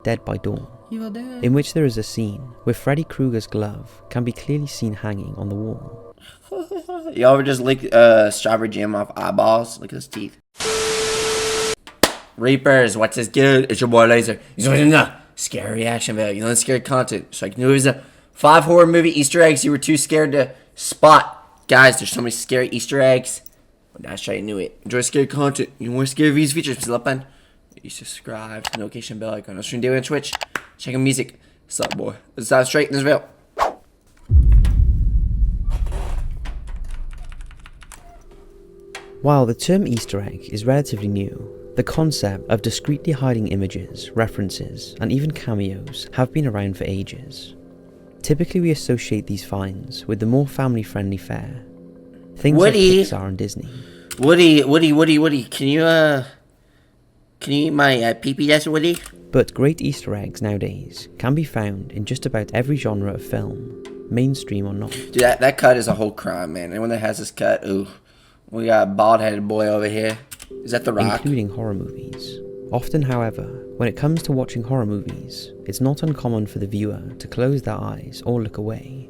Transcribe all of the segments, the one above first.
Dead by Dawn, Evil Dead. in which there is a scene where Freddy Krueger's glove can be clearly seen hanging on the wall. Y'all ever just lick strawberry jam off eyeballs? Look at his teeth. Reapers, what's this good? It's your boy Laser. He's doing a scary reaction video. You know, scary content. So I knew it was a 5 horror movie Easter eggs you were too scared to spot. Guys, there's so many scary Easter eggs. But that's right, I knew it. Enjoy scary content. You want scary videos features? Silapan. You subscribe to notification bell icon. I'll stream daily on Twitch. Check out music. What's up, boy? Let's dive straight in this video. While the term Easter egg is relatively new, the concept of discreetly hiding images, references, and even cameos have been around for ages. Typically we associate these finds with the more family-friendly fare. Things Woody. like Pixar and Disney. Woody, can you eat my pee-pee, yes, Woody? But great Easter eggs nowadays can be found in just about every genre of film, mainstream or not. Dude, that cut is a whole crime, man. Anyone that has this cut, ooh. We got a bald-headed boy over here. Is that The Rock? Including horror movies. Often, however, when it comes to watching horror movies, it's not uncommon for the viewer to close their eyes or look away.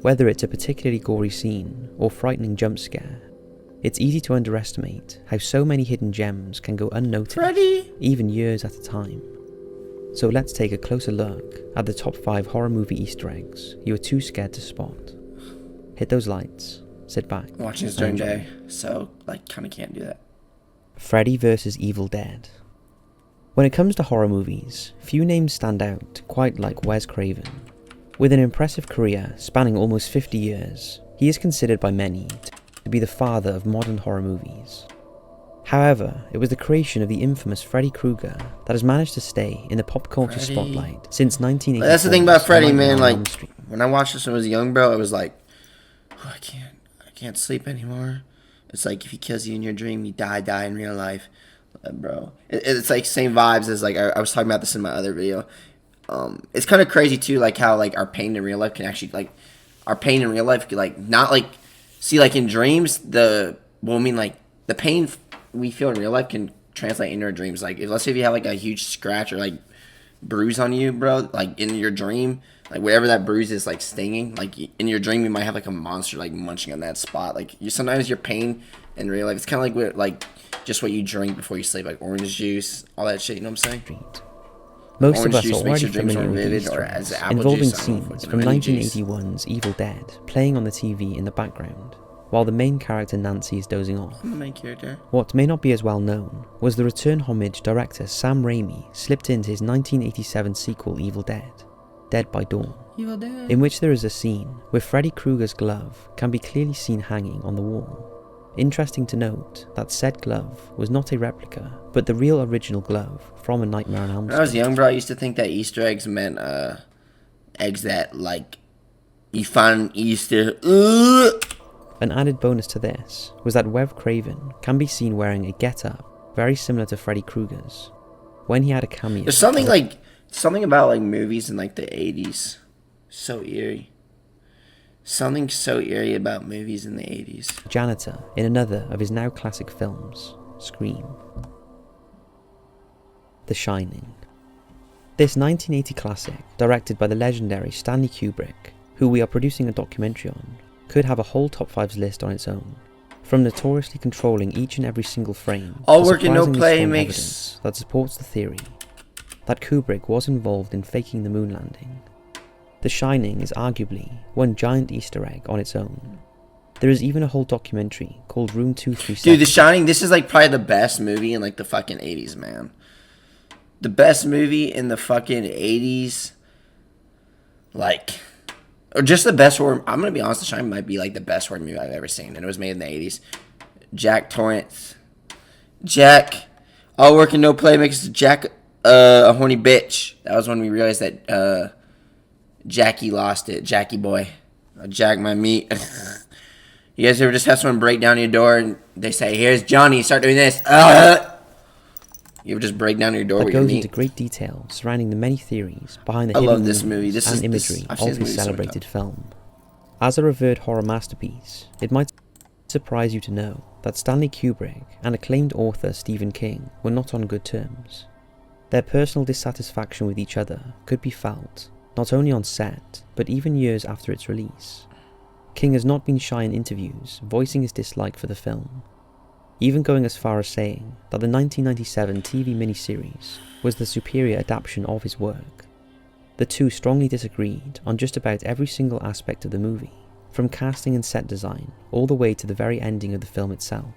Whether it's a particularly gory scene or frightening jump scare, it's easy to underestimate how so many hidden gems can go unnoticed, even years at a time. So let's take a closer look at the top 5 horror movie Easter eggs you are too scared to spot. Hit those lights, sit back. I'm watching this during day, so kind of can't do that. Freddy vs. Evil Dead. When it comes to horror movies, few names stand out quite like Wes Craven. With an impressive career spanning almost 50 years, he is considered by many to be the father of modern horror movies. However, it was the creation of the infamous Freddy Krueger that has managed to stay in the pop culture spotlight since 1984. That's the thing about Freddy, man. When I watched this when I was young, bro, it was like, oh, I can't sleep anymore. It's like if he kills you in your dream, you die in real life, bro. It's like same vibes as I was talking about this in my other video. It's kind of crazy too, how our pain in real life can actually our pain in real life could not see in dreams the pain we feel in real life can translate into our dreams. Let's say if you have a huge scratch or bruise on you, bro, in your dream, whatever that bruise is stinging, in your dream you might have a monster munching on that spot. Sometimes your pain in real life, it's kind of just what you drink before you sleep, orange juice, all that shit, you know what I'm saying? Most orange of us juice are makes already your dreams familiar more with vivid, these or stories, as apple involving juice, I don't know, scenes fucking from lemon juice. 1981's Evil Dead playing on the TV in the background, while the main character Nancy is dozing off. I'm the main character. What may not be as well known was the return homage director Sam Raimi slipped into his 1987 sequel Evil Dead, Dead by Dawn, in which there is a scene where Freddy Krueger's glove can be clearly seen hanging on the wall. Interesting to note that said glove was not a replica, but the real original glove from A Nightmare on Elm Street. When I was young, bro, I used to think that Easter eggs meant eggs that you find Easter. An added bonus to this was that Wes Craven can be seen wearing a get-up very similar to Freddy Krueger's when he had a cameo. There's something about movies in the 80s, so eerie. Something so eerie about movies in the 80s. Janitor in another of his now classic films, Scream. The Shining. This 1980 classic, directed by the legendary Stanley Kubrick, who we are producing a documentary on, could have a whole top 5s list on its own, from notoriously controlling each and every single frame. All work and no play makes evidence that supports the theory that Kubrick was involved in faking the moon landing. The Shining is arguably one giant Easter egg on its own. There is even a whole documentary called Room 237. Dude, The Shining, this is probably the best movie in the fucking 80s, man. The best movie in the fucking 80s. Or just the best horror. I'm going to be honest, The Shining might be the best horror movie I've ever seen. And it was made in the 80s. Jack Torrance. Jack. All work and no play makes Jack a horny bitch. That was when we realized that Jackie lost it. Jackie boy. Jack my meat. You guys ever just have someone break down your door and they say, here's Johnny, start doing this. You ever just break down your door that with your goes meat? into great detail surrounding the many theories behind the I hidden love this movie. meanings and imagery I've seen of this this movie so many celebrated film. As a revered horror masterpiece, it might surprise you to know that Stanley Kubrick and acclaimed author Stephen King were not on good terms. Their personal dissatisfaction with each other could be felt, not only on set, but even years after its release. King has not been shy in interviews, voicing his dislike for the film, even going as far as saying that the 1997 TV miniseries was the superior adaptation of his work. The two strongly disagreed on just about every single aspect of the movie, from casting and set design all the way to the very ending of the film itself.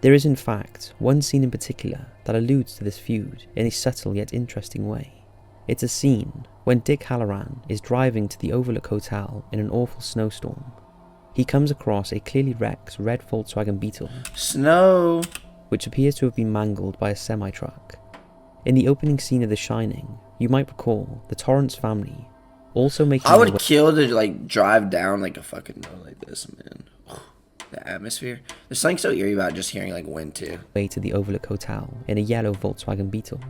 There is in fact one scene in particular that alludes to this feud in a subtle yet interesting way. It's a scene when Dick Hallorann is driving to the Overlook Hotel in an awful snowstorm. He comes across a clearly wrecked red Volkswagen Beetle, Snow, which appears to have been mangled by a semi-truck. In the opening scene of The Shining, you might recall the Torrance family also making I would kill to like drive down like a fucking road like this, man. The atmosphere. There's something so eerie about just hearing like wind too. Way to the Overlook Hotel in a yellow Volkswagen Beetle.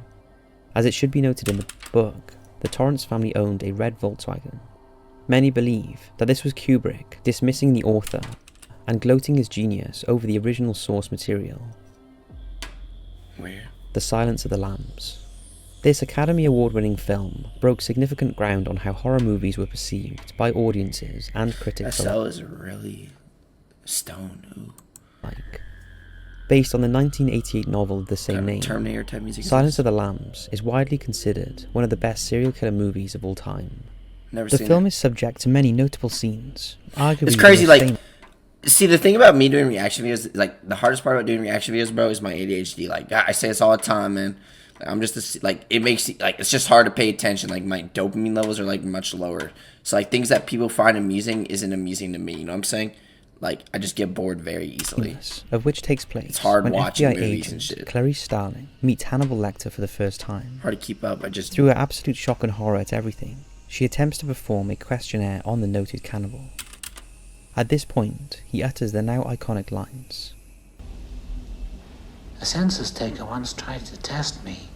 As it should be noted in the book, the Torrance family owned a red Volkswagen. Many believe that this was Kubrick dismissing the author and gloating his genius over the original source material. Where? The Silence of the Lambs. This Academy Award-winning film broke significant ground on how horror movies were perceived by audiences and critics That cell is really stone. alike. Based on the 1988 novel of the same name, Terminator type music. Silence of the Lambs is widely considered one of the best serial killer movies of all time. Never The seen film it. is subject to many notable scenes. Arguably It's crazy, the most like, see, the thing about me doing reaction videos, like, the hardest part about doing reaction videos, bro, is my ADHD. Like, I say this all the time, man. Like, I'm just, like, it makes, like, it's just hard to pay attention. Like, my dopamine levels are, like, much lower. So, like, things that people find amusing isn't amusing to me, you know what I'm saying? Like, I just get bored very easily. of which takes place It's hard when watching FBI movies agent and shit. Clarice Starling meets Hannibal Lecter for the first time. Hard to keep up. I just... Through her absolute shock and horror at everything, she attempts to perform a questionnaire on the noted cannibal. At this point, he utters the now iconic lines. A census taker once tried to test me.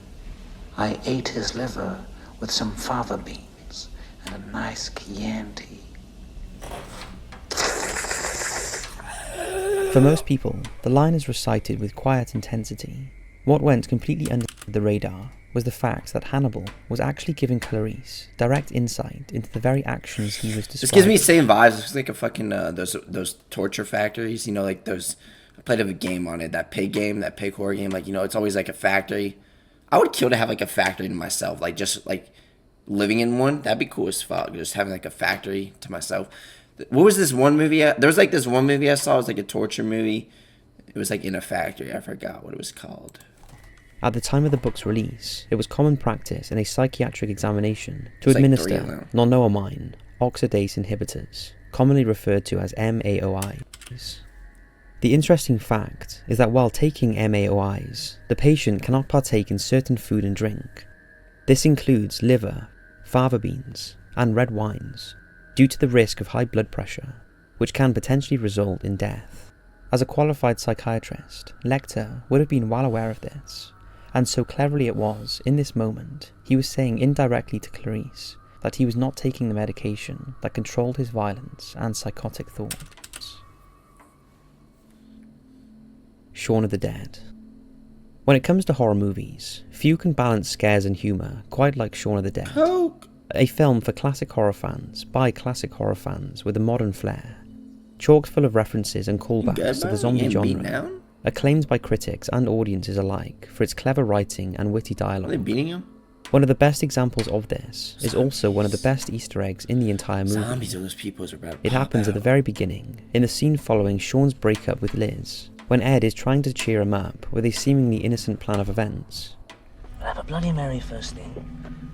I ate his liver with some fava beans and a nice Chianti. For most people, the line is recited with quiet intensity. What went completely under the radar was the fact that Hannibal was actually giving Clarice direct insight into the very actions he was describing. This gives me the same vibes. It's like a fucking, those torture factories, you know, like those... I played a game on it, that pig game, that pig horror game. Like, you know, it's always like a factory. I would kill to have like a factory to myself. Like, just like living in one. That'd be cool as fuck. Just having like a factory to myself. What was this one movie? There was like this one movie I saw. It was like a torture movie. It was like in a factory. I forgot what it was called. At the time of the book's release, it was common practice in a psychiatric examination to It's like administer 3 of them. non-noamine oxidase inhibitors, commonly referred to as MAOIs. The interesting fact is that while taking MAOIs, the patient cannot partake in certain food and drink. This includes liver, fava beans, and red wines, due to the risk of high blood pressure, which can potentially result in death. As a qualified psychiatrist, Lecter would have been well aware of this, and so cleverly it was, in this moment, he was saying indirectly to Clarice that he was not taking the medication that controlled his violence and psychotic thoughts. Shaun of the Dead. When it comes to horror movies, few can balance scares and humour quite like Shaun of the Dead. Coke. A film for classic horror fans by classic horror fans with a modern flair, chock full of references and callbacks to the zombie genre, acclaimed by critics and audiences alike for its clever writing and witty Are they dialogue. beating him? One of the best examples of this is also one of the best Easter eggs in the entire movie. Zombies are those people who are about to It pop happens at out. the very beginning, in the scene following Shaun's breakup with Liz, when Ed is trying to cheer him up with a seemingly innocent plan of events. We'll have a Bloody Mary first thing.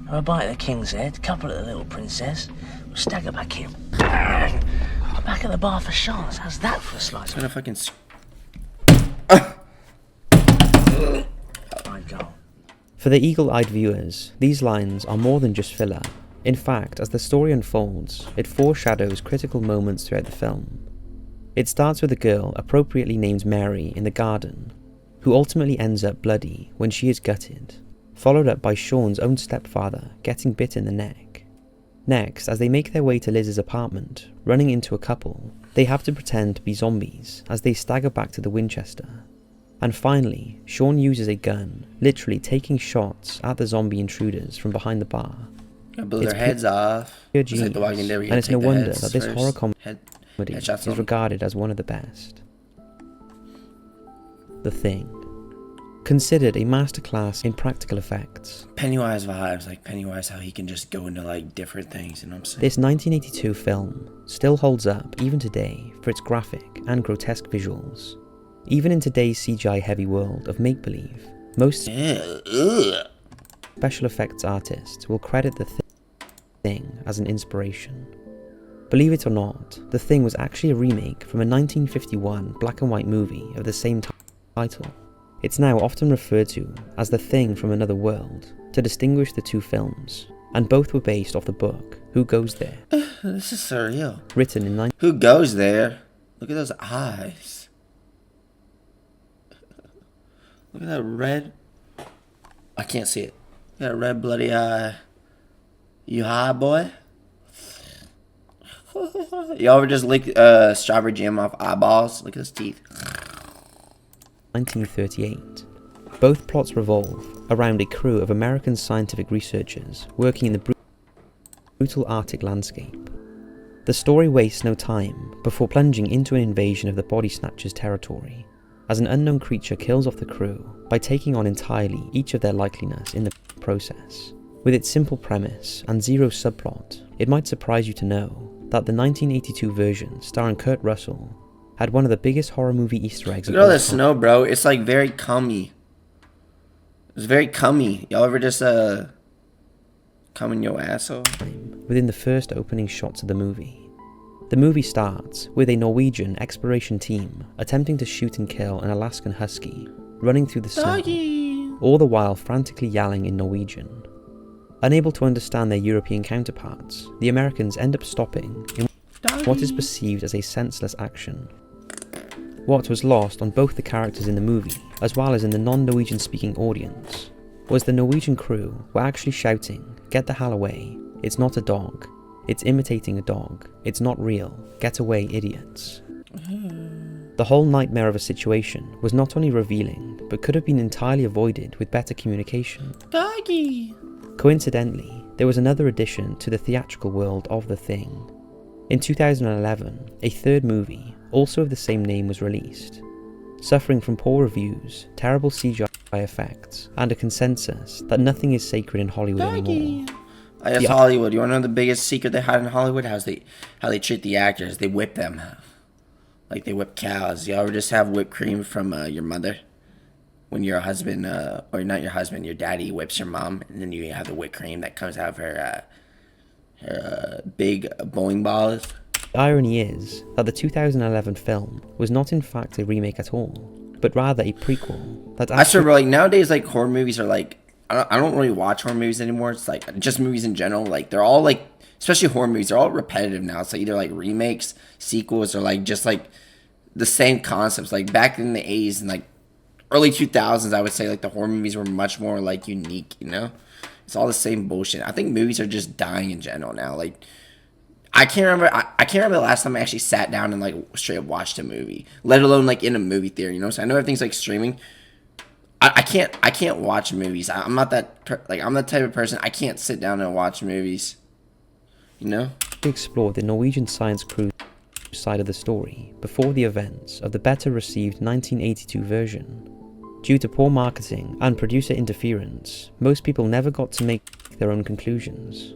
Have a bite of the King's Head, couple of the little princess. We'll stagger back here. Back at the bar for Sean's. How's that for a slice? I'm gonna fucking... Fine, go. For the eagle-eyed viewers, these lines are more than just filler. In fact, as the story unfolds, it foreshadows critical moments throughout the film. It starts with a girl appropriately named Mary in the garden, who ultimately ends up bloody when she is gutted, followed up by Shaun's own stepfather getting bit in the neck. Next, as they make their way to Liz's apartment, running into a couple, they have to pretend to be zombies as they stagger back to the Winchester. And finally, Sean uses a gun, literally taking shots at the zombie intruders from behind the bar. Blow their heads off. Pure It's like genius, The Walking Dead, where you and it's no take the wonder heads that this first. horror comedy Headshots is them. regarded as one of the best. The Thing. Considered a masterclass in practical effects, Pennywise vibes, like Pennywise, how he can just go into like different things, you know what I'm saying? this 1982 film still holds up even today for its graphic and grotesque visuals. Even in today's CGI-heavy world of make-believe, most special effects artists will credit The Thing as an inspiration. Believe it or not, The Thing was actually a remake from a 1951 black and white movie of the same title. It's now often referred to as The Thing from Another World to distinguish the two films, and both were based off the book Who Goes There? This is surreal. Written in Who goes there? Look at those eyes. Look at that red. I can't see it. That red bloody eye. You high, boy? Y'all ever just lick strawberry jam off eyeballs? Look at his teeth. 1938. Both plots revolve around a crew of American scientific researchers working in the brutal Arctic landscape. The story wastes no time before plunging into an invasion of the Body Snatchers' territory, as an unknown creature kills off the crew by taking on entirely each of their likeliness in the process. With its simple premise and zero subplot, it might surprise you to know that the 1982 version starring Kurt Russell had one of the biggest horror movie Easter eggs. Look at all that snow, bro. It's like very cummy. It's very cummy. Y'all ever just cum in your asshole? Within the first opening shots of the movie. The movie starts with a Norwegian exploration team attempting to shoot and kill an Alaskan husky running through the snow, all the while frantically yelling in Norwegian. Unable to understand their European counterparts, the Americans end up stopping in what is perceived as a senseless action. What was lost on both the characters in the movie, as well as in the non-Norwegian speaking audience, was the Norwegian crew were actually shouting, "Get the hell away, it's not a dog, it's imitating a dog, it's not real, get away idiots." The whole nightmare of a situation was not only revealing, but could have been entirely avoided with better communication. Doggy. Coincidentally, there was another addition to the theatrical world of The Thing. In 2011, a third movie, also of the same name, was released. Suffering from poor reviews, terrible CGI effects, and a consensus that nothing is sacred in Hollywood anymore. I guess Hollywood. You want to know the biggest secret they hide in Hollywood? How they treat the actors. They whip them. Like they whip cows. You ever just have whipped cream from your mother? When your husband, or not your husband, your daddy whips your mom, and then you have the whipped cream that comes out of her big bowling balls. The irony is that the 2011 film was not in fact a remake at all, but rather a prequel. That I swear, bro, like nowadays, like horror movies are like, I don't really watch horror movies anymore. It's like just movies in general. Like they're all like, especially horror movies, they're all repetitive now. It's like either like remakes, sequels, or like just like the same concepts. Like back in the 80s and like early 2000s, I would say like the horror movies were much more like unique, you know? It's all the same bullshit. I think movies are just dying in general now. Like I can't remember the last time I actually sat down and like straight up watched a movie, let alone like in a movie theater, you know? So I know everything's like streaming. I can't watch movies. I'm not that I'm the type of person, I can't sit down and watch movies, you know? We explore the Norwegian science crew side of the story before the events of the better received 1982 version. Due to poor marketing and producer interference, most people never got to make their own conclusions.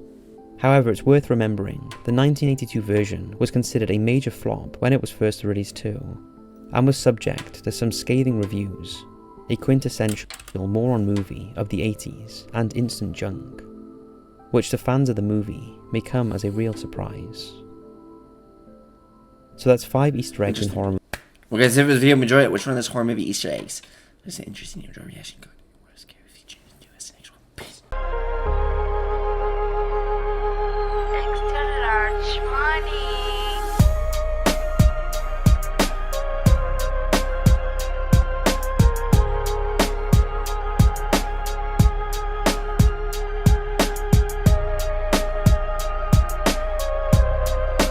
However, it's worth remembering the 1982 version was considered a major flop when it was first released too, and was subject to some scathing reviews, a quintessential moron movie of the 80s and instant junk, which to fans of the movie may come as a real surprise. So that's 5 Easter eggs in horror movies. Well guys, if this video enjoyed it, which one of those horror movie Easter eggs? This is an interesting reaction.